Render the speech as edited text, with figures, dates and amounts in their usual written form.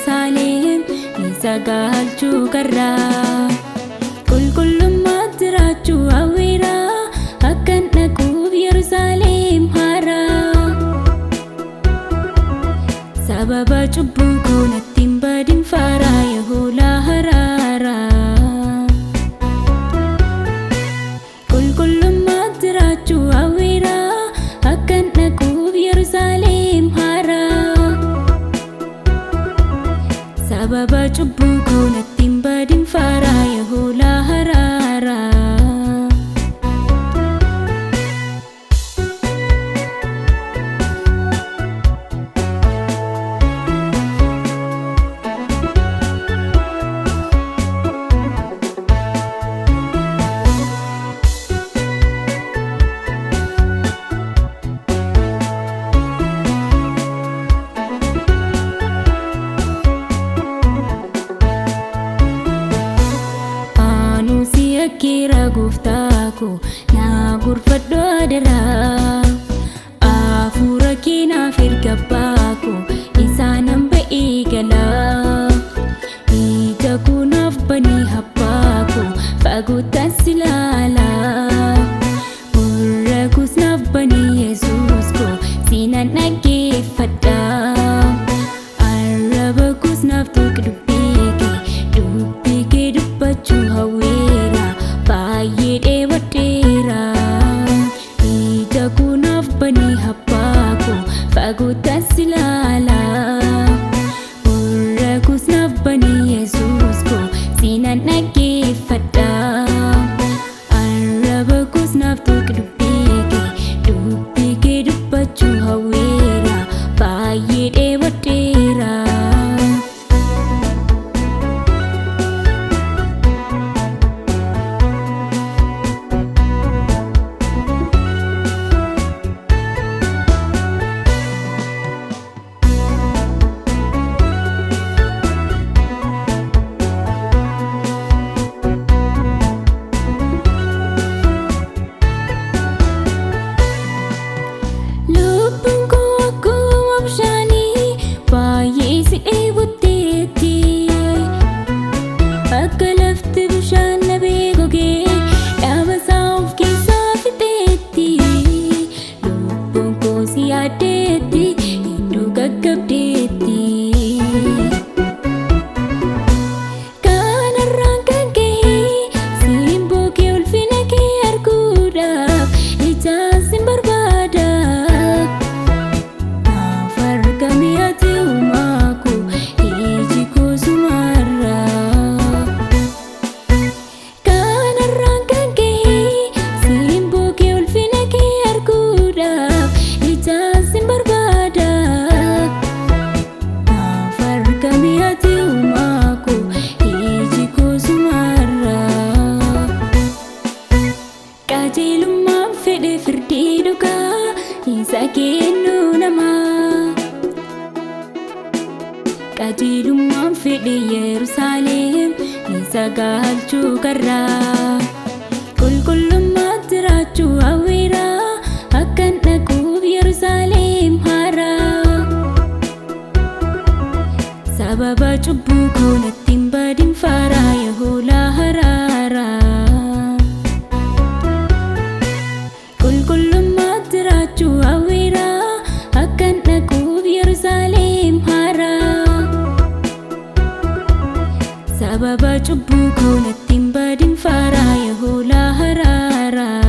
Yerusaalem isa galchuu karraa qulqullummaatti jiraachuu hawwiira akkan dhaquuf Yerusaalem haaraa sababa cubbuu koo natti hin badin faaraa Yehoolaa haraaraa qulqullummaatti jiraachuu hawwiira akkan dhaquuf Yerusaalem haaraa sababa cubbuu koo natti hin badin faaraa Yehoolaa haraaraa Kira guftaku na gurfaddo adaraa afura kina firgabbaku isanan baigala ija kunaaf bani habbaku fagutan silala urra kusnaaf bani Yesus ko sinan naggeeffadha arraba kusnaaf tuq dubbike dubbachuu hawweera baay'ee dheewadheera ija kunaaf bani habbaako faguutan silaala urra kusnaaf bani Yesus ko sinan naggeeffadha arraba kusnaaf tuq dubbike dubbachuu hawweera baay'ee dheewadheera qajeelummaan fedhe firdii dhugaa isa kennu namaa qajeelummaan fedhe Yerusaalem isa galchuu karraa qulqullummaatti jiraachuu hawwiira akkan dhaquuf Yerusaalem haaraa sababa cubbuu koo natti hin badin faaraa Yehoolaa haraaraa qulqullummaatti jiraachuu hawwiira akkan dhaquuf Yerusaalem haaraa sababa cubbuu koo natti hin badin faaraa Yehoolaa haraaraa